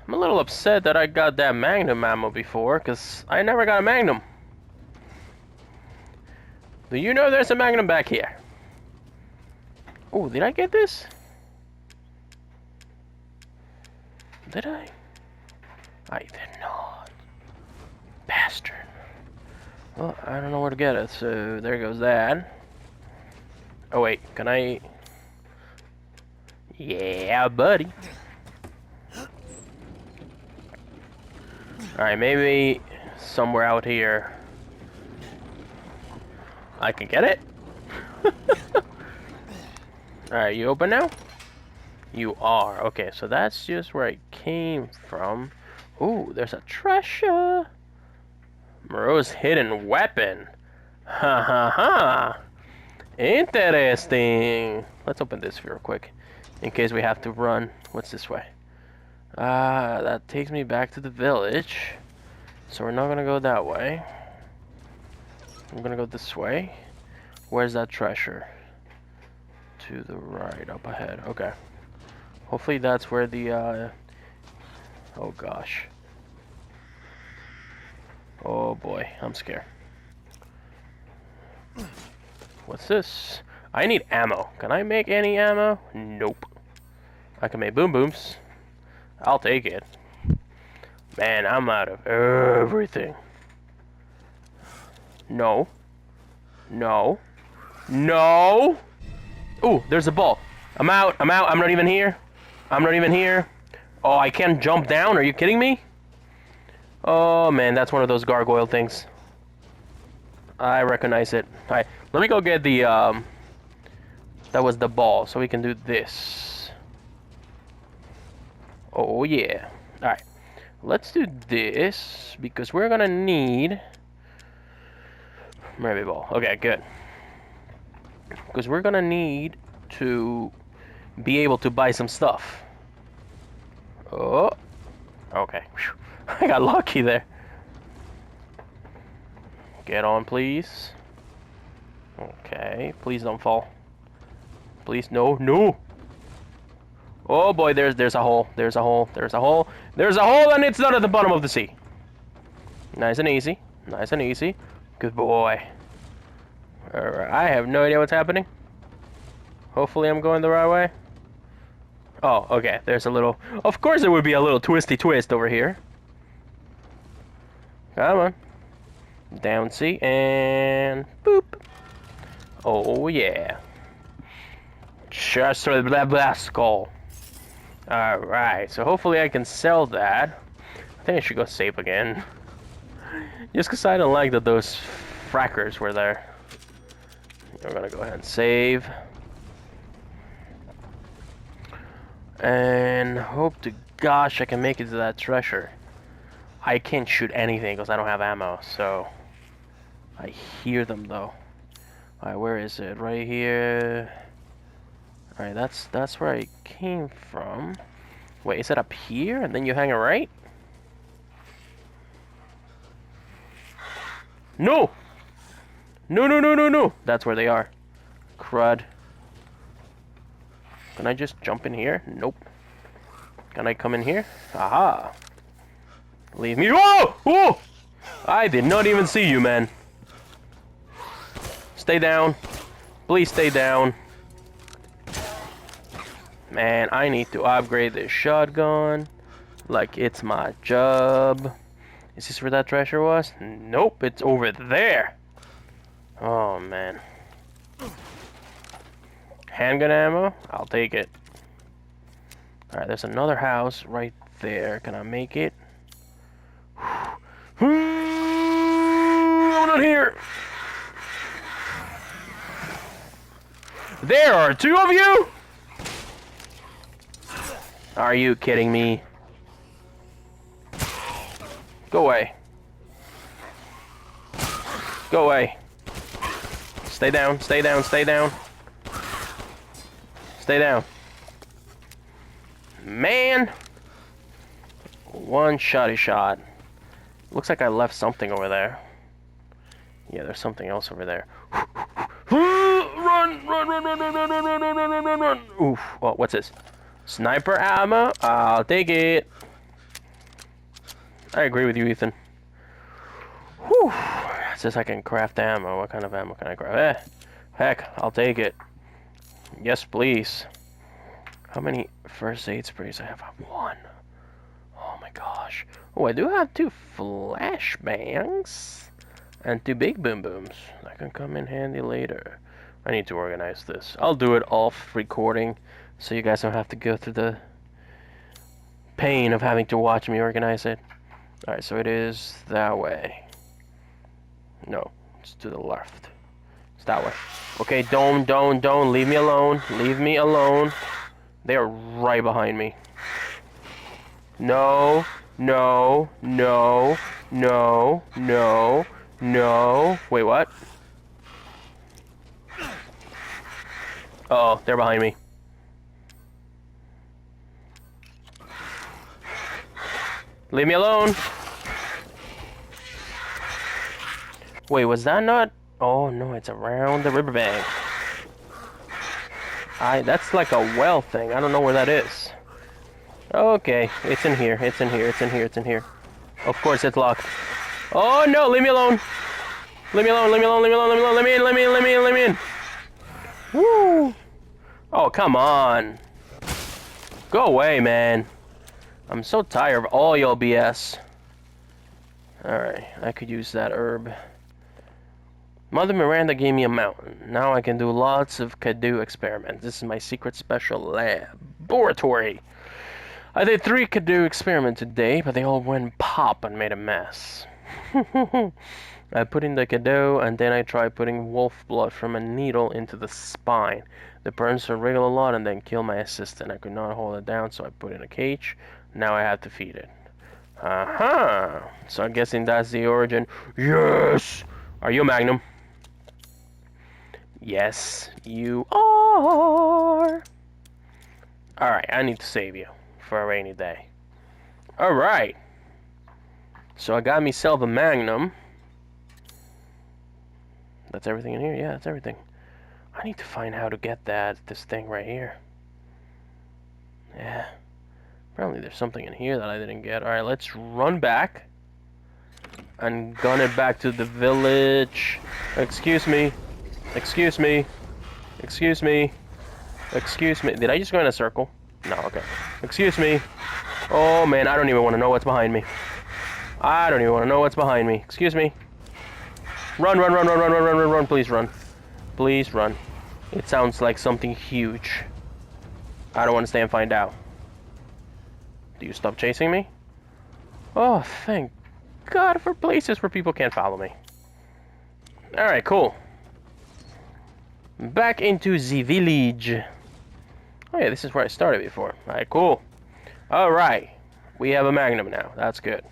I'm a little upset that I got that magnum ammo before, because I never got a magnum. Do you know there's a magnum back here? Oh, did I get this? Did I? I did not. Bastard. Well, I don't know where to get it, so there goes that. Oh wait, can I... Yeah, buddy. Alright, maybe somewhere out here I can get it? Alright, you open now? You are. Okay, so that's just where I came from. Ooh, there's a treasure. Moreau's hidden weapon. Ha ha ha. Interesting. Let's open this real quick. In case we have to run. What's this way? That takes me back to the village. So we're not gonna go that way. I'm gonna go this way. Where's that treasure? To the right, up ahead. Okay. Hopefully that's where the, oh gosh. Oh boy, I'm scared. What's this? I need ammo. Can I make any ammo? Nope. I can make boom booms. I'll take it. Man, I'm out of everything. No. No. No! Ooh, there's a ball. I'm out. I'm out. I'm not even here. I'm not even here. Oh, I can't jump down. Are you kidding me? Oh, man, that's one of those gargoyle things. I recognize it. Alright, let me go get the, that was the ball, so we can do this. Oh, yeah. Alright, let's do this, because we're gonna need... Maybe ball. Okay, good. Because we're gonna need to be able to buy some stuff. Oh. Okay. Whew. I got lucky there. Get on, please. Okay. Please don't fall. Please, no, no. Oh boy, there's a hole. There's a hole. There's a hole. There's a hole, and it's not at the bottom of the sea. Nice and easy. Nice and easy. Good boy. Alright, I have no idea what's happening. Hopefully I'm going the right way. Oh, okay, there's a little... Of course there would be a little twisty twist over here. Come on. Down C, and... Boop. Oh, yeah. Just for the blah skull. Alright, so hopefully I can sell that. I think I should go save again. Just because I don't like that those frackers were there. We're gonna go ahead and save. And hope to gosh I can make it to that treasure. I can't shoot anything because I don't have ammo, so... I hear them though. Alright, where is it? Right here. Alright, that's where I came from. Wait, is it up here? And then you hang a right? No! No, no, no, no, no! That's where they are. Crud. Can I just jump in here? Nope. Can I come in here? Aha! Leave me. Whoa! Whoa! I did not even see you, man. Stay down. Please stay down. Man, I need to upgrade this shotgun. Like it's my job. Is this where that treasure was? Nope, it's over there. Oh, man. Handgun ammo? I'll take it. Alright, there's another house right there. Can I make it? I'm not here! There are two of you? Are you kidding me? Go away. Go away. Stay down, stay down, stay down. Stay down. Man! One shotty shot. Looks like I left something over there. Yeah, there's something else over there. Run! Run, run, run, run, run, run, run, run, run, run, run. Oof. Oh, what's this? Sniper ammo? I'll take it. I agree with you, Ethan. Whew. It says I can craft ammo. What kind of ammo can I craft? Heck, I'll take it. Yes, please. How many first aid sprays I have? One. Oh my gosh. Oh, I do have 2 flashbangs. And 2 big boom booms. That can come in handy later. I need to organize this. I'll do it off recording, so you guys don't have to go through the pain of having to watch me organize it. Alright, so it is that way. No, it's to the left. It's that way. Okay, don't. Leave me alone. Leave me alone. They are right behind me. No. Wait, what? Uh-oh, they're behind me. Leave me alone. Wait, was that not? Oh no, it's around the riverbank. That's like a well thing. I don't know where that is. Okay, it's in here. It's in here. It's in here. It's in here. Of course, it's locked. Oh no! Leave me alone. Leave me alone. Leave me alone. Leave me alone. Leave me alone. Let me in. Let me in. Let me in. Let me in. Woo! Oh come on. Go away, man. I'm so tired of all your BS. Alright, I could use that herb. Mother Miranda gave me a mountain. Now I can do lots of Kadu experiments. This is my secret special laboratory. I did 3 Kadu experiments today, but they all went pop and made a mess. I put in the Kadu, and then I tried putting wolf blood from a needle into the spine. The burns wriggle a lot and then kill my assistant. I could not hold it down, so I put it in a cage. Now I have to feed it. Uh-huh. So I'm guessing that's the origin. Yes! Are you a Magnum? Yes, you are. Alright, I need to save you for a rainy day. Alright. So I got myself a Magnum. That's everything in here? Yeah, that's everything. I need to find how to get this thing right here. Yeah. Apparently there's something in here that I didn't get. Alright, let's run back. And gun it back to the village. Excuse me. Excuse me. Excuse me. Excuse me. Did I just go in a circle? No, okay. Excuse me. Oh man, I don't even want to know what's behind me. I don't even want to know what's behind me. Excuse me. Run, run, run, run, run, run, run, run, run. Please run. Please run. It sounds like something huge. I don't want to stay and find out. Do you stop chasing me? Oh, thank God for places where people can't follow me. Alright, cool. Back into the village. Oh yeah, this is where I started before. Alright, cool. Alright. We have a Magnum now. That's good.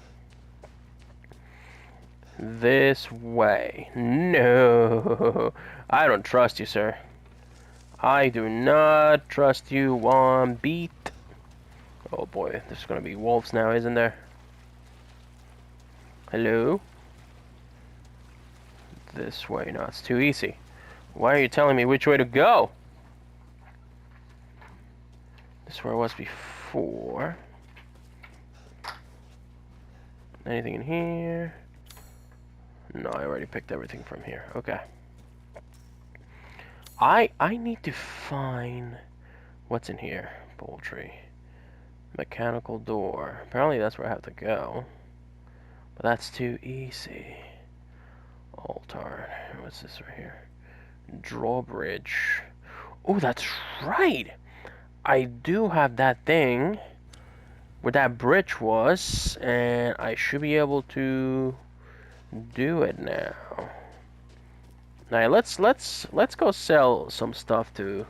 This way. No. I don't trust you, sir. I do not trust you one beat. Oh boy, there's gonna be wolves now, isn't there? Hello? This way. No, it's too easy. Why are you telling me which way to go? This is where I was before. Anything in here? No, I already picked everything from here. Okay. I need to find what's in here. Poultry. Mechanical door. Apparently that's where I have to go. But that's too easy. Altar. What's this right here? Drawbridge. Oh, that's right! I do have that thing where that bridge was, and I should be able to do it now. Now let's go sell some stuff to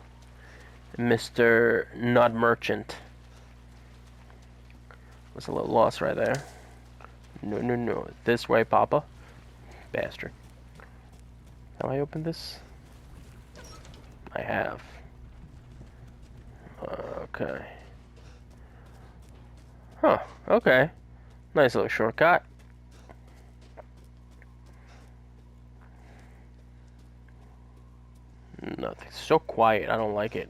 Mr. Not Merchant. Was a little lost right there. No, no, no. This way, Papa. Bastard. Have I opened this? I have. Okay. Huh. Okay. Nice little shortcut. Nothing. So quiet. I don't like it.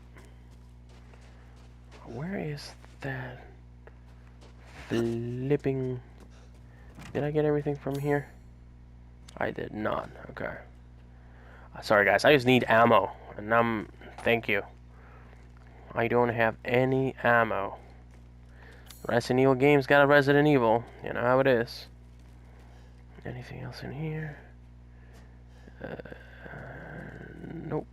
Where is that flipping Did I get everything from here? I did not. Okay. Sorry, guys. I just need ammo. And thank you. I don't have any ammo. Resident Evil games got a Resident Evil. You know how it is. Anything else in here? Nope.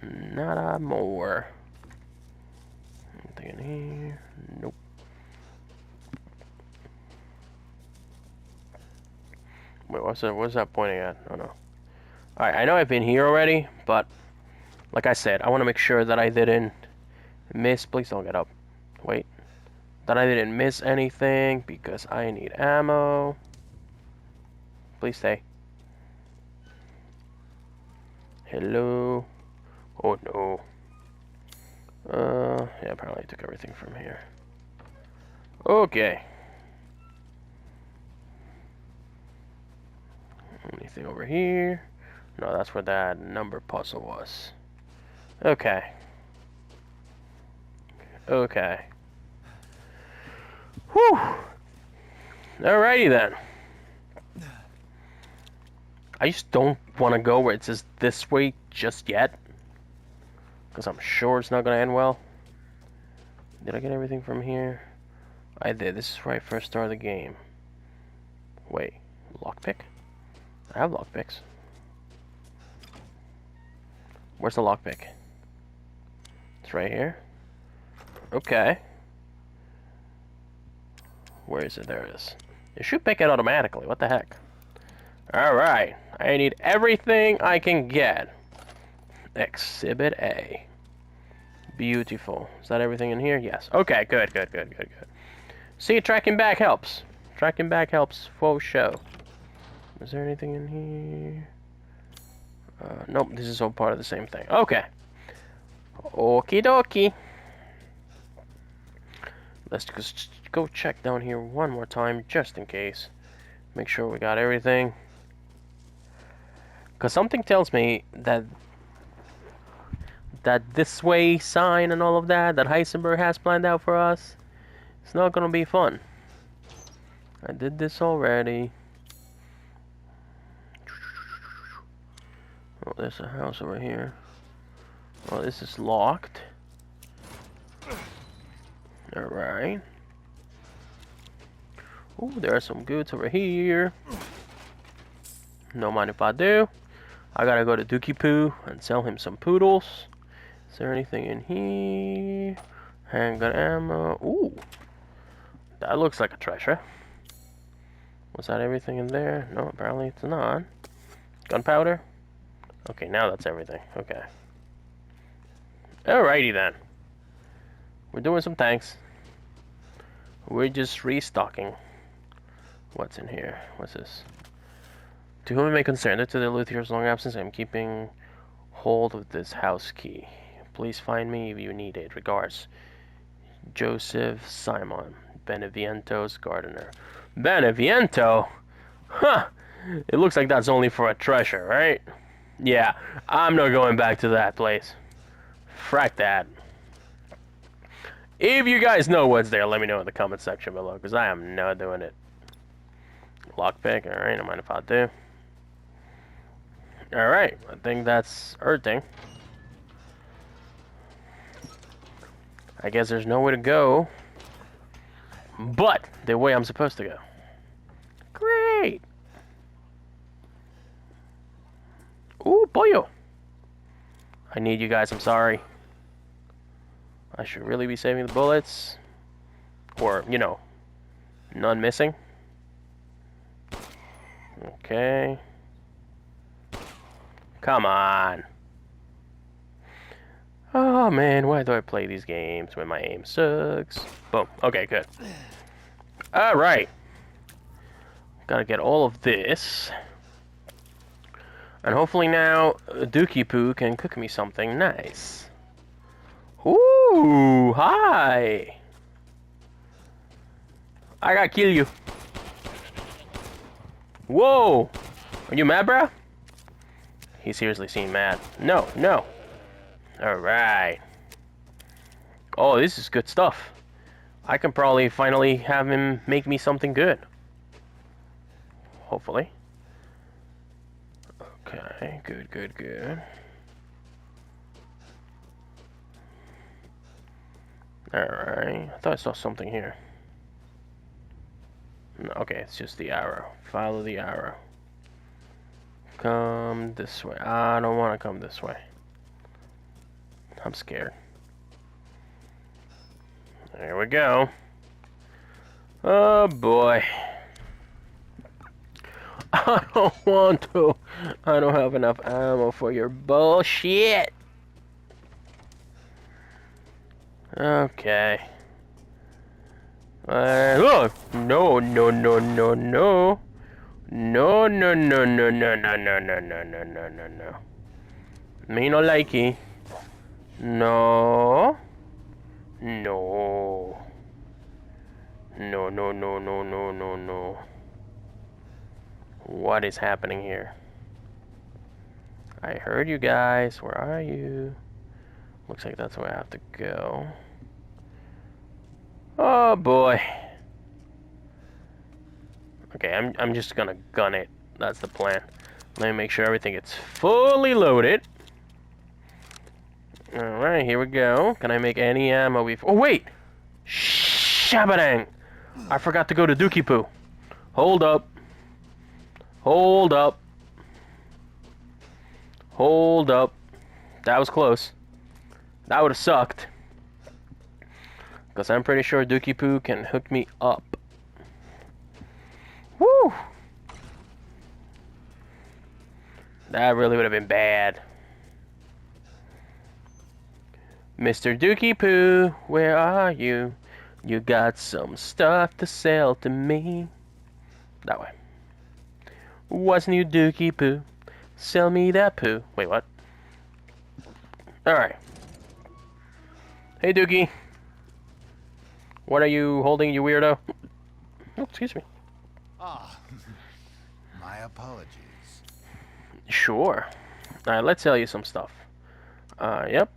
Not more. Anything in here? Nope. Wait, what's that pointing at? Oh no. Alright, I know I've been here already, but like I said, I want to make sure that I didn't miss. Please don't get up. Wait. That I didn't miss anything because I need ammo. Please stay. Hello. Oh no. Yeah, apparently I took everything from here. Okay. Anything over here? No, that's where that number puzzle was. Okay. Okay. Whew. Alrighty then. I just don't want to go where it says this way just yet. Because I'm sure it's not going to end well. Did I get everything from here? I did. This is where I first started the game. Wait. Lockpick? I have lockpicks. Where's the lockpick? It's right here. Okay. Where is it? There it is. It should pick it automatically. What the heck? Alright. I need everything I can get. Exhibit A. Beautiful. Is that everything in here? Yes. Okay, good. See, tracking back helps. Tracking back helps for show. Is there anything in here? Nope, this is all part of the same thing. Okay. Okie dokie. Let's just go check down here one more time, just in case. Make sure we got everything. Because something tells me that this way sign and all of that Heisenberg has planned out for us, it's not going to be fun. I did this already. Oh, there's a house over here. Oh, this is locked. Alright. Oh, there are some goods over here. No mind if I do. I gotta go to Dookie Poo and sell him some poodles. Is there anything in here? Handgun ammo. Ooh. That looks like a treasure. Was that everything in there? No, apparently it's not. Gunpowder? Okay, now that's everything. Okay. Alrighty then. We're doing some tanks. We're just restocking. What's in here? What's this? To whom it may concern, due to the Luthier's long absence, I'm keeping hold of this house key. Please find me if you need it. Regards, Joseph Simon, Beneviento's gardener. Beneviento? Huh! It looks like that's only for a treasure, right? Yeah, I'm not going back to that place. Frack that. If you guys know what's there, let me know in the comment section below, because I am not doing it. Lockpick, alright, no mind if I do. Alright, I think that's everything. I guess there's nowhere to go but the way I'm supposed to go. Great! Ooh, pollo! I need you guys, I'm sorry. I should really be saving the bullets. Or, you know, none missing. Okay. Come on. Oh man, why do I play these games when my aim sucks? Boom. Okay, good. Alright. Gotta get all of this. And hopefully now Dookie Poo can cook me something nice. Ooh, hi. I gotta kill you. Whoa. Are you mad, bro? He seriously seemed mad. No, no. Alright. Oh, this is good stuff. I can probably finally have him make me something good. Hopefully. Okay, good, good, good. Alright, I thought I saw something here. No, okay, it's just the arrow. Follow the arrow. Come this way. I don't want to come this way. I'm scared. There we go. Oh boy. I don't want to. I don't have enough ammo for your bullshit. Okay. Oh, no, no, no, no, no. No, no, no, no, no, no, no, no, no, no, no, no, no. Me no likey. No. No. No, no, no, no, no, no, no. What is happening here? I heard you guys. Where are you? Looks like that's where I have to go. Oh boy. Okay, I'm just gonna gun it. That's the plan. Let me make sure everything gets fully loaded. Alright, here we go. Can I make any ammo before? Oh wait! Shabadang! I forgot to go to Dookie Poo. Hold up. Hold up. Hold up. That was close. That would have sucked. Because I'm pretty sure Dookie Poo can hook me up. Woo! That really would have been bad. Mr. Dookie Poo, where are you? You got some stuff to sell to me. That way. What's new, Dookie Poo? Sell me that poo. Wait, what? Alright. Hey, Dookie. What are you holding, you weirdo? Oh, excuse me. Ah, my apologies. Sure. Alright, let's sell you some stuff. Yep.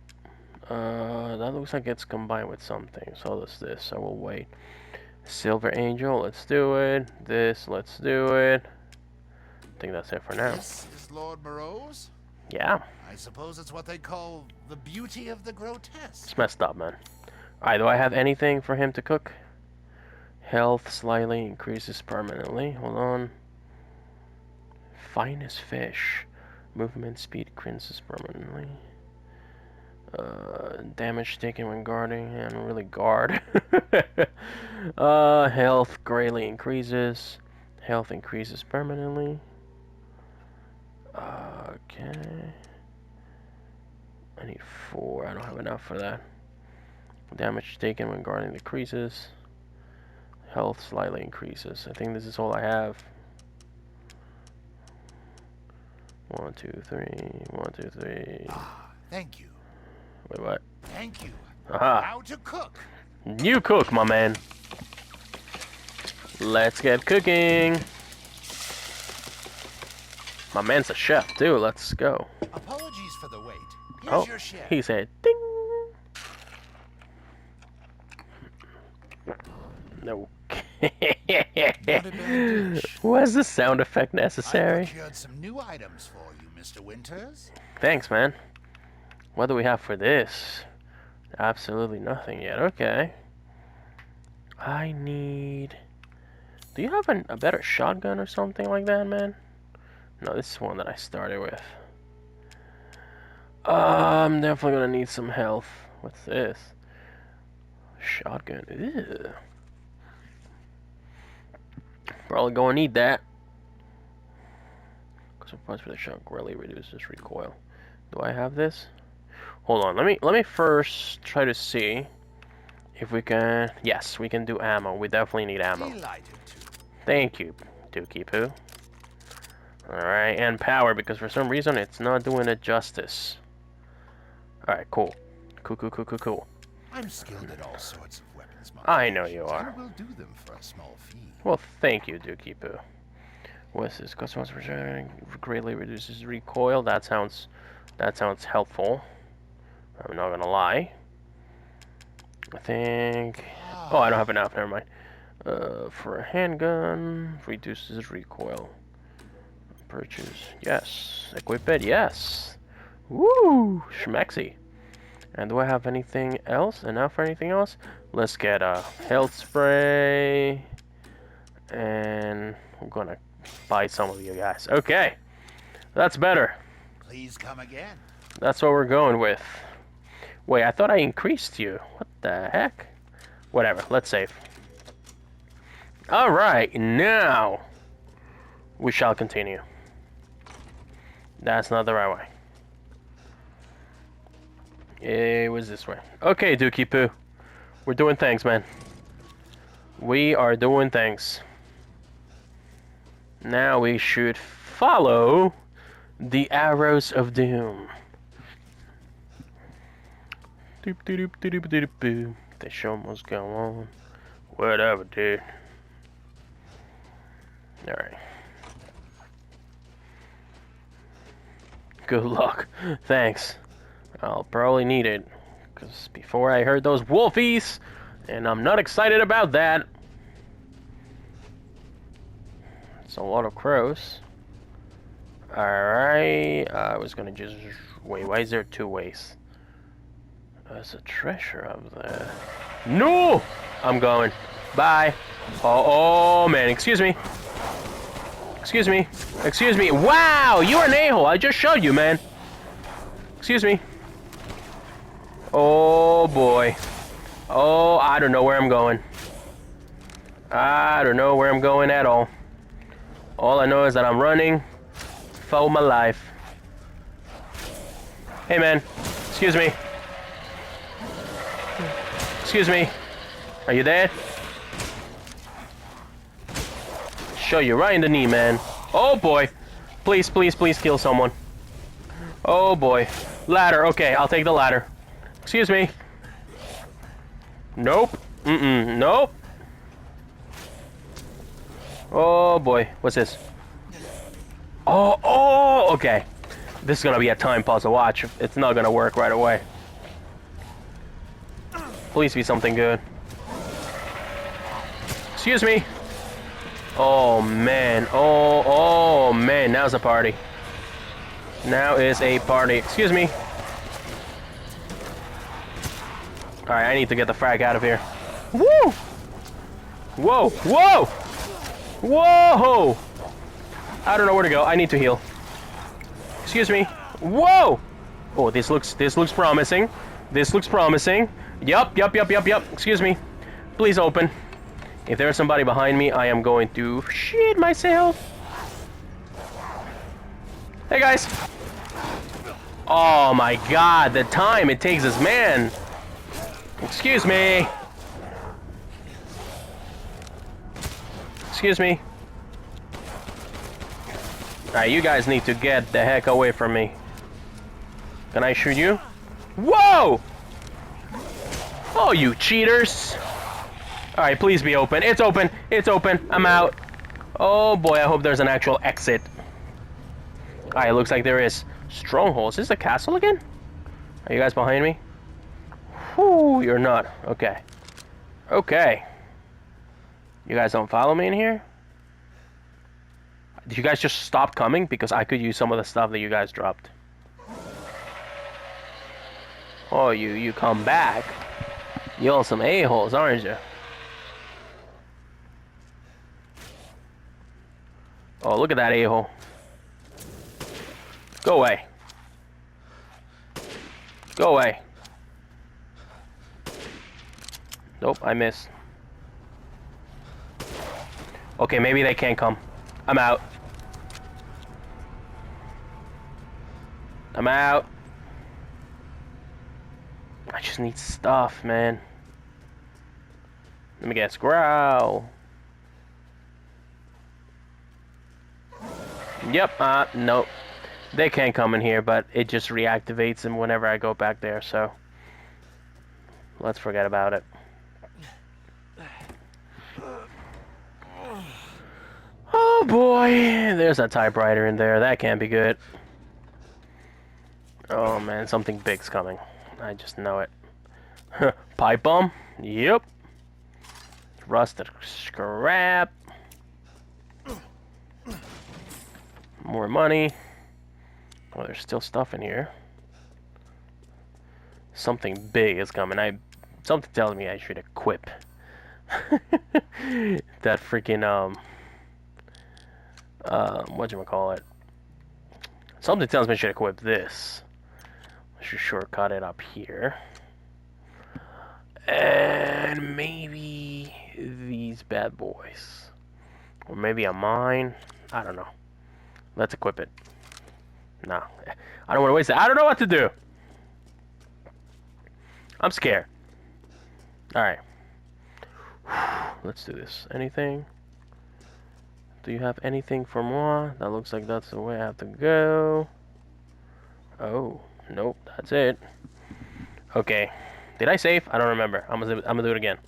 That looks like it's combined with something. So does this. I will wait. Silver Angel, let's do it. This, let's do it. I think that's it for now. This is Lord Moreau's? Yeah. I suppose it's what they call the beauty of the grotesque. It's messed up, man. Alright, do I have anything for him to cook? Health slightly increases permanently. Hold on. Finest fish. Movement speed increases permanently. Damage taken when guarding. I don't really guard. Health greatly increases. Health increases permanently. Okay. I need 4. I don't have enough for that. Damage taken when guarding decreases. Health slightly increases. I think this is all I have. 1, 2, 3. 1, 2, 3. Ah, thank you. Wait, what? Thank you. Aha. How to cook. You cook, my man. Let's get cooking. My man's a chef, too. Let's go. Apologies for the wait. Here's Oh, your share. he said, ding. No. Not a bad dish. Was the sound effect I necessary? procured some new items for you, Mr. Winters. Thanks, man. What do we have for this? Absolutely nothing yet. Okay. I need... Do you have a better shotgun or something like that, man? No, this is one that I started with. I'm definitely gonna need some health. What's this? Shotgun. Ew. Probably gonna need that. Because parts for the shot greatly reduces recoil. Do I have this? Hold on. Let me first try to see if we can. Yes, we can do ammo. We definitely need ammo. Delighted to. Thank you, Dookie Poo. Alright, and power, because for some reason it's not doing it justice. Alright, cool. Cool. I'm skilled at all sorts of weapons I know you are. I will do them for a small fee. Well, thank you, Dookie Poo. What's this? Customers greatly reduces recoil. That sounds helpful. I'm not gonna lie. I think... Oh, I don't have enough. Never mind. For a handgun, reduces recoil. Purchase. Yes. Equip it. Yes. Woo! Schmexy. And do I have anything else? Enough for anything else? Let's get a health spray. And I'm gonna buy some of you guys. Okay. That's better. Please come again. That's what we're going with. Wait, I thought I increased you. What the heck? Whatever, let's save. Alright, now we shall continue. That's not the right way. It was this way. Okay, Dookie Poo. We're doing things, man. We are doing things. Now we should follow the arrows of doom. Doop doop doop doop doop doop. The show must go on. Whatever, dude. Alright. Good luck. Thanks. I'll probably need it. Because before I heard those wolfies, and I'm not excited about that. It's a lot of crows. Alright. I was gonna just... Wait, why is there two ways? There's a treasure up there. No! I'm going. Bye. Oh, man. Excuse me. Excuse me. Excuse me. Wow! You're an a-hole. I just showed you, man. Excuse me. Oh, boy. Oh, I don't know where I'm going. I don't know where I'm going at all. All I know is that I'm running for my life. Hey, man. Excuse me. Excuse me. Are you there? Show you right in the knee, man. Oh, boy. Please, please, please kill someone. Oh, boy. Ladder. Okay, I'll take the ladder. Excuse me. Nope. Nope. Oh, boy. What's this? Oh, okay. This is gonna be a time puzzle. Watch. It's not gonna work right away. Please be something good. Excuse me. Oh, man. Oh, man. Now's a party. Now is a party. Excuse me. Alright, I need to get the frag out of here. Woo! Whoa! Whoa! Whoa! I don't know where to go. I need to heal. Excuse me. Whoa! Oh, this looks promising. This looks promising. Yup. Excuse me. Please open. If there's somebody behind me, I am going to shit myself. Hey, guys. Oh, my God. The time it takes this man. Excuse me. Excuse me. Alright, you guys need to get the heck away from me. Can I shoot you? Whoa! Oh, you cheaters. Alright, please be open. It's open. It's open. I'm out. Oh boy, I hope there's an actual exit. Alright, looks like there is. Stronghold. Is this a castle again? Are you guys behind me? Whew, you're not. Okay. Okay. You guys don't follow me in here? Did you guys just stop coming? Because I could use some of the stuff that you guys dropped. Oh, you come back. You all some a-holes, aren't you? Oh, look at that a-hole. Go away. Go away. Nope, I missed. Okay, maybe they can't come. I'm out. I'm out. I just need stuff, man. Let me guess. Growl. Yep, nope. They can't come in here, but it just reactivates them whenever I go back there, so... Let's forget about it. Oh boy, there's a typewriter in there. That can't be good. Oh man, something big's coming. I just know it. Pipe bomb? Yep. Rusted scrap. More money. Oh, there's still stuff in here. Something big is coming. Something tells me I should equip that freaking whatchamacallit. Something tells me I should equip this. I should shortcut it up here. And maybe these bad boys. Or maybe a mine. I don't know. Let's equip it. No. I don't want to waste it. I don't know what to do. I'm scared. Alright. Let's do this. Anything? Do you have anything for more? That looks like that's the way I have to go. Oh. Nope. That's it. Okay. Did I save? I don't remember. I'm gonna do it again.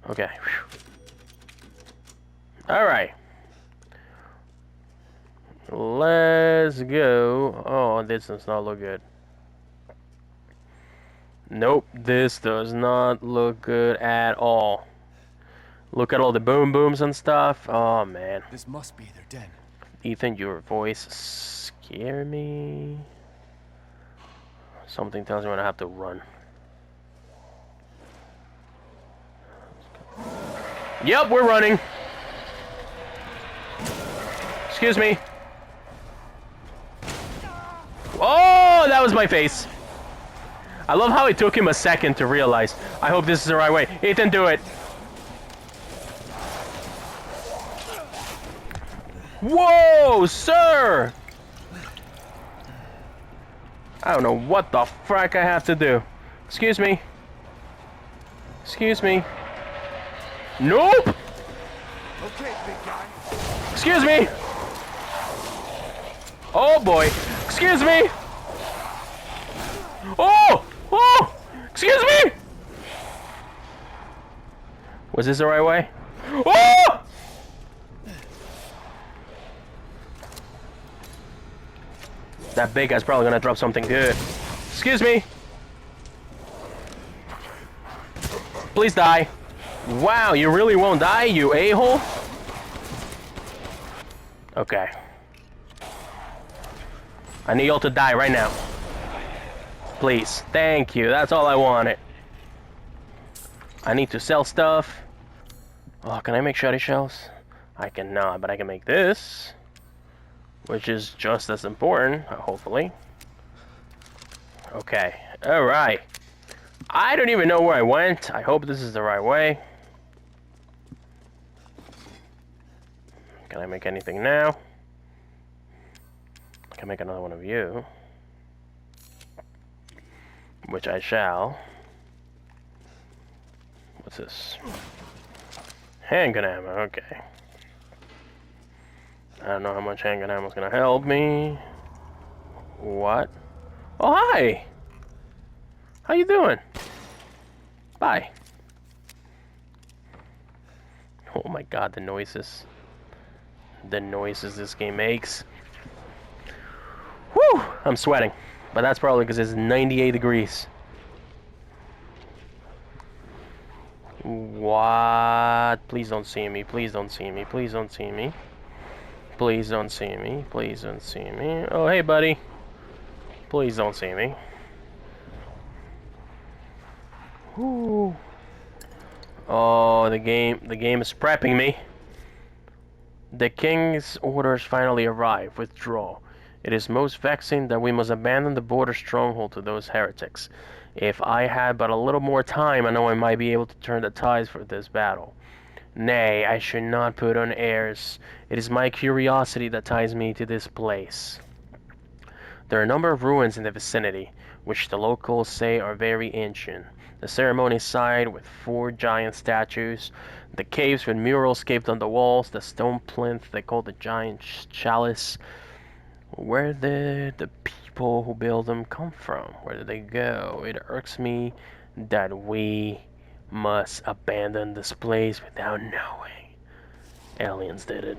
Okay. Alright. Let's go. Oh, this does not look good. Nope, this does not look good at all. Look at all the boom booms and stuff. Oh man. This must be their den. Ethan, your voice scare me. Something tells me when I have to run. Yep, we're running. Excuse me. Oh, that was my face. I love how it took him a second to realize. I hope this is the right way. Ethan, do it. Whoa, sir! I don't know what the frack I have to do. Excuse me. Excuse me. Nope! Okay, big guy. Excuse me! Oh boy! Excuse me! Oh! Oh! Excuse me! Was this the right way? Oh! That big guy's probably gonna drop something good. Excuse me! Please die. Wow, you really won't die, you a-hole? Okay. I need y'all to die right now. Please. Thank you. That's all I wanted. I need to sell stuff. Oh, can I make shotty shells? I cannot, but I can make this. Which is just as important, hopefully. Okay. Alright. I don't even know where I went. I hope this is the right way. Can I make anything now? I can make another one of you. Which I shall. What's this? Handgun ammo, okay. I don't know how much handgun ammo is gonna help me. What? Oh, hi! How you doing? Bye. Oh my god, the noises. The noises this game makes. Whew! I'm sweating. But that's probably because it's 98 degrees. What? Please don't see me. Please don't see me. Please don't see me. Please don't see me. Please don't see me. Oh, hey, buddy. Please don't see me. Whew. Oh, the game is prepping me. The king's orders finally arrive. Withdraw. It is most vexing that we must abandon the border stronghold to those heretics. If I had but a little more time, I know I might be able to turn the tides for this battle. Nay, I should not put on airs. It is my curiosity that ties me to this place. There are a number of ruins in the vicinity, which the locals say are very ancient. The ceremony site with 4 giant statues, the caves with murals carved on the walls, the stone plinth they call the giant chalice. Where did the people who build them come from? Where did they go? It irks me that we must abandon this place without knowing. Aliens did it.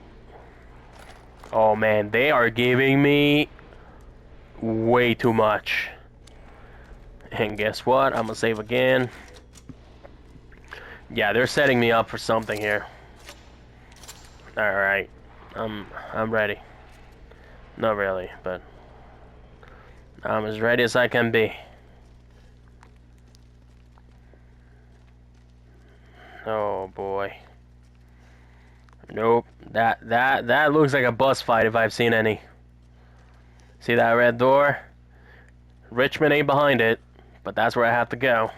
Oh man, they are giving me way too much. And guess what? I'm gonna save again. Yeah, they're setting me up for something here. Alright. I'm ready. Not really, but I'm as ready as I can be. Oh boy. Nope. That looks like a boss fight if I've seen any. See that red door? Richmond ain't behind it, but that's where I have to go.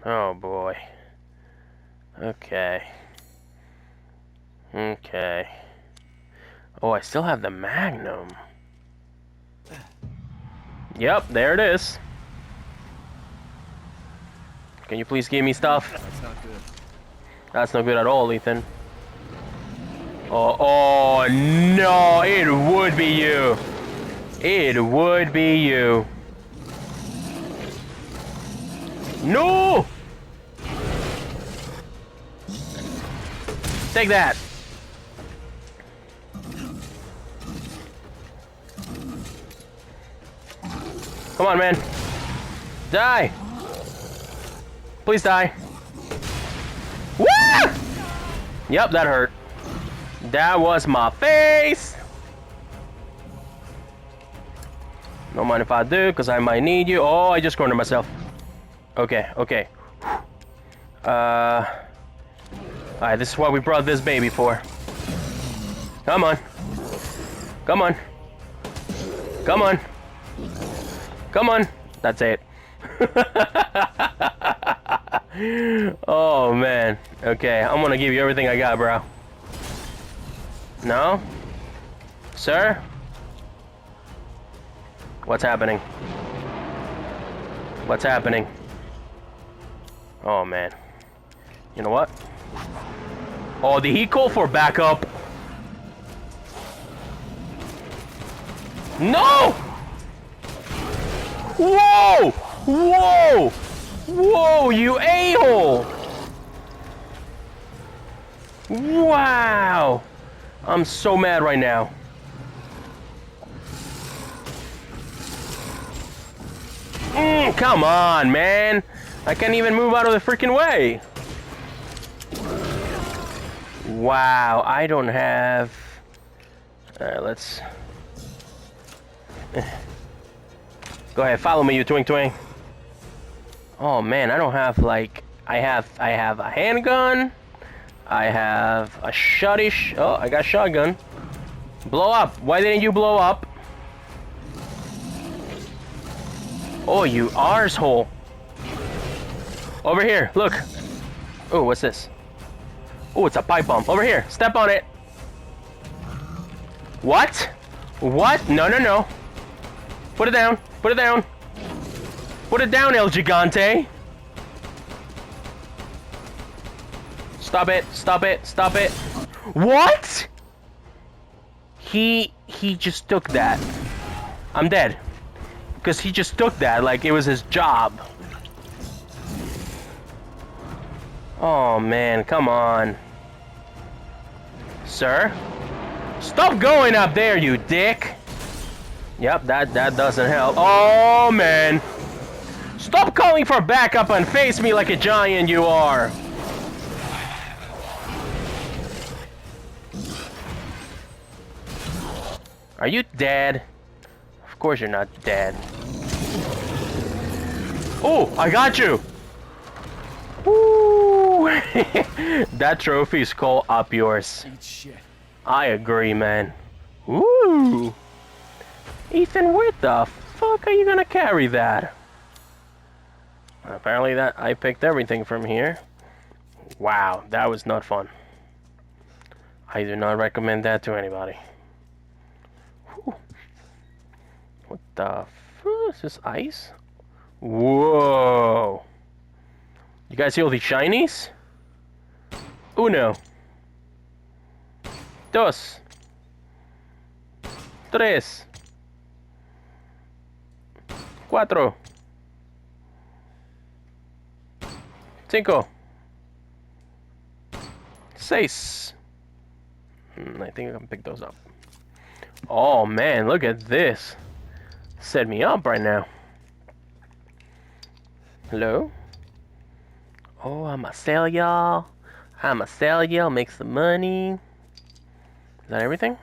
Oh boy. Okay. Okay. Oh, I still have the Magnum. Yep, there it is. Can you please give me stuff? That's not good. That's not good at all, Ethan. Oh no, it would be you. It would be you. No! Take that. Come on, man. Die. Please die. Woo! Yep, that hurt. That was my face. Don't mind if I do, because I might need you. Oh, I just cornered myself. Okay, okay. Alright, this is what we brought this baby for. Come on. Come on. Come on. Come on. That's it. Oh, man. Okay, I'm gonna give you everything I got, bro. No? Sir? What's happening? What's happening? Oh, man. You know what? Oh, did he call for backup? No! Whoa! Whoa! Whoa, you a-hole! Wow! I'm so mad right now. Come on, man! I can't even move out of the freaking way! Wow, I don't have... Alright, let's... Go ahead, follow me, you twing twing. Oh man, I don't have like... I have a handgun. I have a oh, I got shotgun. Blow up. Why didn't you blow up? Oh, you arsehole. Over here, look. Oh, what's this? Oh, it's a pipe bomb. Over here, step on it. What? What? No, no, no. Put it down. Put it down. Put it down, El Gigante. Stop it. Stop it. Stop it. What? He just took that. I'm dead. Because he just took that like it was his job. Oh, man. Come on. Sir? Stop going up there, you dick. Yep, that doesn't help. Oh, man. Stop calling for backup and face me like a giant you are. Are you dead? Of course you're not dead. Oh, I got you. Woo. That trophy is called up yours. Eat shit. I agree, man. Ooh. Ethan, where the fuck are you gonna carry that? Apparently that I picked everything from here. Wow, that was not fun. I do not recommend that to anybody. Whew. What the fuck? Is this ice? Whoa. You guys see all these shinies? Uno. Dos. Tres. Cuatro. Cinco. Seis. I think I can pick those up. Oh man, look at this. Set me up right now. Hello? Oh, I'ma sell y'all. I'ma sell y'all, make some money. Is that everything?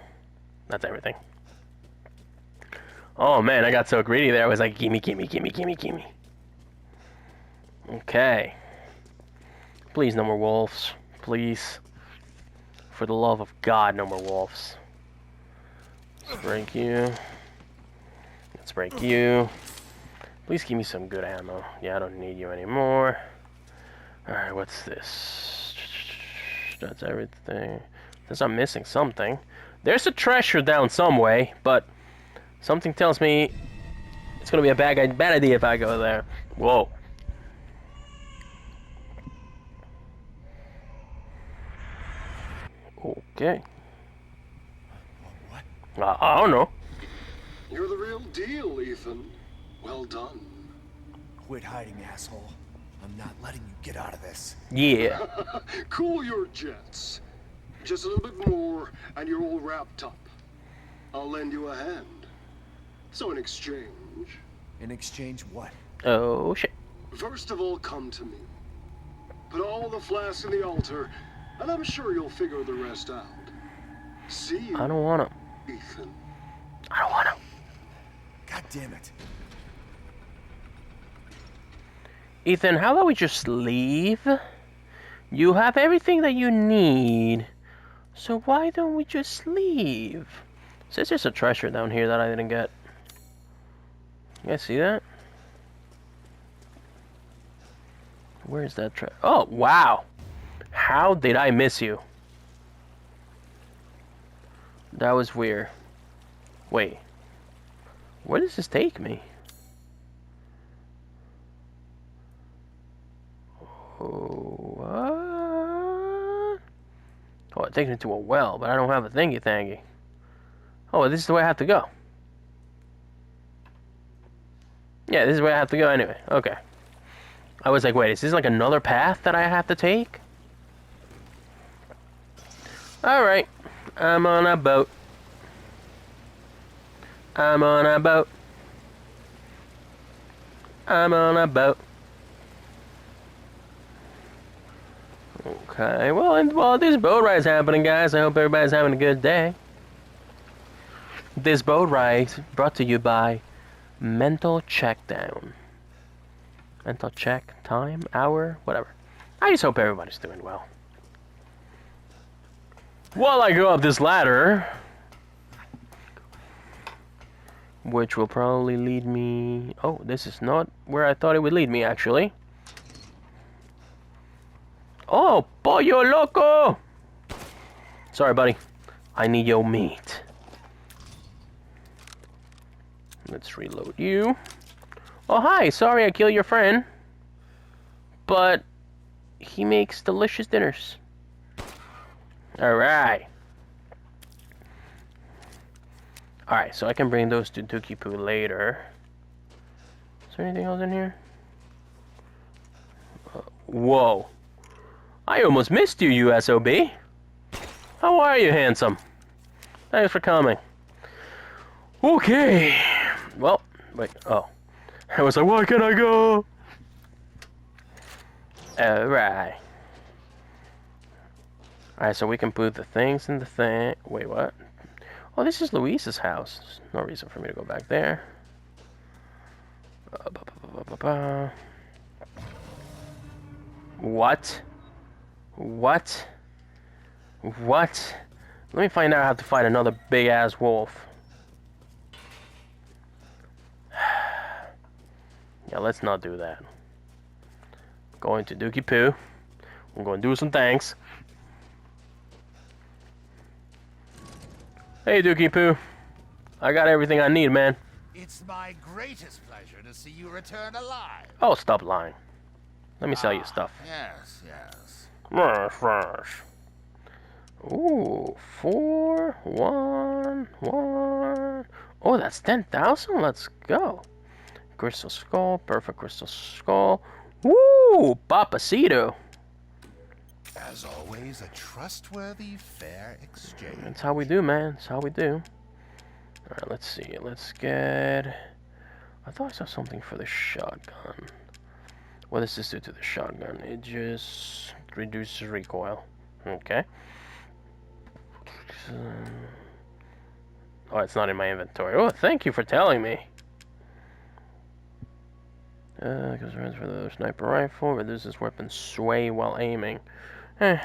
That's everything. Oh man, I got so greedy there. I was like, gimme, gimme, gimme, gimme, gimme. Okay. Please, no more wolves. Please. For the love of God, no more wolves. Let's break you. Let's break you. Please give me some good ammo. Yeah, I don't need you anymore. Alright, what's this? That's everything. Since I'm missing something. There's a treasure down some way, but something tells me it's gonna be a bad idea if I go there. Whoa. Okay. What? I don't know. You're the real deal, Ethan. Well done. Quit hiding, asshole. I'm not letting you get out of this. Yeah. Cool your jets. Just a little bit more, and you're all wrapped up. I'll lend you a hand. So in exchange... In exchange, what? Oh, shit. First of all, come to me. Put all the flasks in the altar, and I'm sure you'll figure the rest out. See you, I don't wanna. Ethan. I don't wanna. God damn it. Ethan, how about we just leave? You have everything that you need. So why don't we just leave? Says there's a treasure down here that I didn't get. You guys see that? Where is that treasure? Oh, wow. How did I miss you? That was weird. Wait. Where does this take me? Oh, what? Oh, it takes me to a well, but I don't have a thingy. Oh, this is the way I have to go. Yeah, this is where I have to go anyway. Okay. I was like, wait, is this like another path that I have to take? Alright. I'm on a boat. I'm on a boat. I'm on a boat. Okay, well, this boat ride's happening, guys. I hope everybody's having a good day. This boat ride brought to you by Mental Checkdown. Mental check, time, hour, whatever. I just hope everybody's doing well. While I go up this ladder, which will probably lead me... Oh, this is not where I thought it would lead me, actually. Oh, pollo loco! Sorry, buddy. I need your meat. Let's reload you. Oh, hi. Sorry I killed your friend. But he makes delicious dinners. Alright. Alright, so I can bring those to Dookie Poo later. Is there anything else in here? Whoa. I almost missed you, you SOB. How are you, handsome? Thanks for coming. Okay. Well, wait. Oh. I was like, where can I go? Alright. Alright, so we can put the things in the thing. Wait, what? Oh, this is Luis's house. There's no reason for me to go back there. What? What? What? Let me find out how to fight another big-ass wolf. Yeah, let's not do that. Going to Dookie Poo. I'm going to do some things. Hey, Dookie Poo. I got everything I need, man. It's my greatest pleasure to see you return alive. Oh, stop lying. Let me sell you stuff. Yes, yes. Ooh, 4, 1, 1. Oh, that's 10,000? Let's go. Crystal skull, perfect crystal skull. Woo, Papacito. As always, a trustworthy, fair exchange. That's how we do, man. That's how we do. Alright, let's see. Let's get... I thought I saw something for the shotgun. What does this do to the shotgun? It just reduces recoil. Okay. Oh, it's not in my inventory. Oh, thank you for telling me. Goes around for the sniper rifle. Reduces weapon sway while aiming. Let's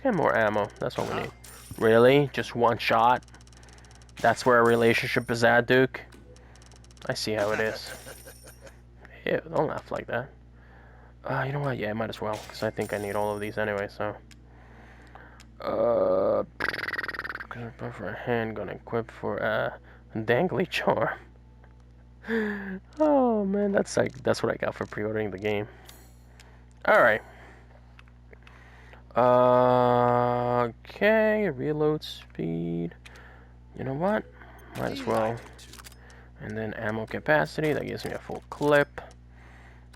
get more ammo. That's all we need. Really? Just one shot? That's where a relationship is at, Duke? I see how it is. Ew, don't laugh like that. You know what? Yeah, I might as well, because I think I need all of these anyway, so... for a handgun equipped for a dangly charm. Oh, man, that's what I got for pre-ordering the game. Alright. Okay, reload speed. You know what? Might as well. And then ammo capacity, that gives me a full clip.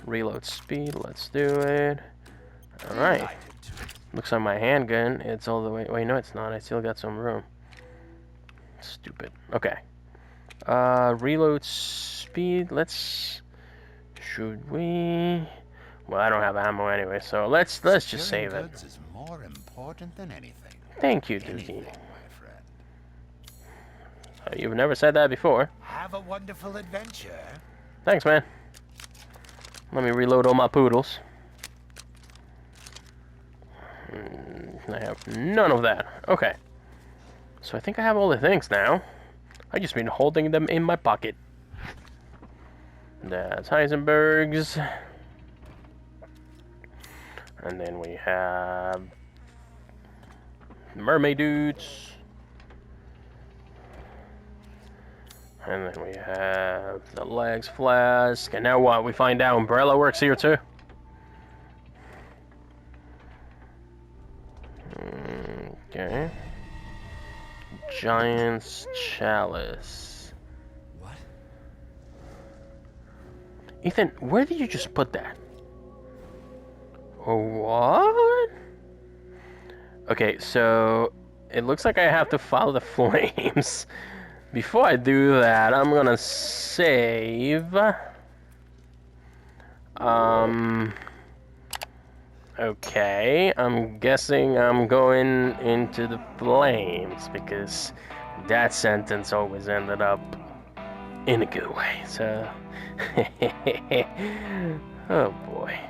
Reload speed, let's do it. Alright. Looks like my handgun, it's all the way... Wait, no it's not, I still got some room. Stupid. Okay. Reload speed, let's... Should we... Well, I don't have ammo anyway, so let's just save it. Is more important than anything. Thank you, Doogie. You've never said that before. Have a wonderful adventure. Thanks, man. Let me reload all my poodles. I have none of that. Okay. So I think I have all the things now. I just been holding them in my pocket. That's Heisenberg's. And then we have mermaid dudes. And then we have the legs flask. And now what? We find out Umbrella works here too? Okay. Giant's chalice. What? Ethan, where did you just put that? Oh, what? Okay, so it looks like I have to follow the flames. Before I do that, I'm gonna save. Okay, I'm guessing I'm going into the flames because that sentence always ended up in a good way. So, oh boy.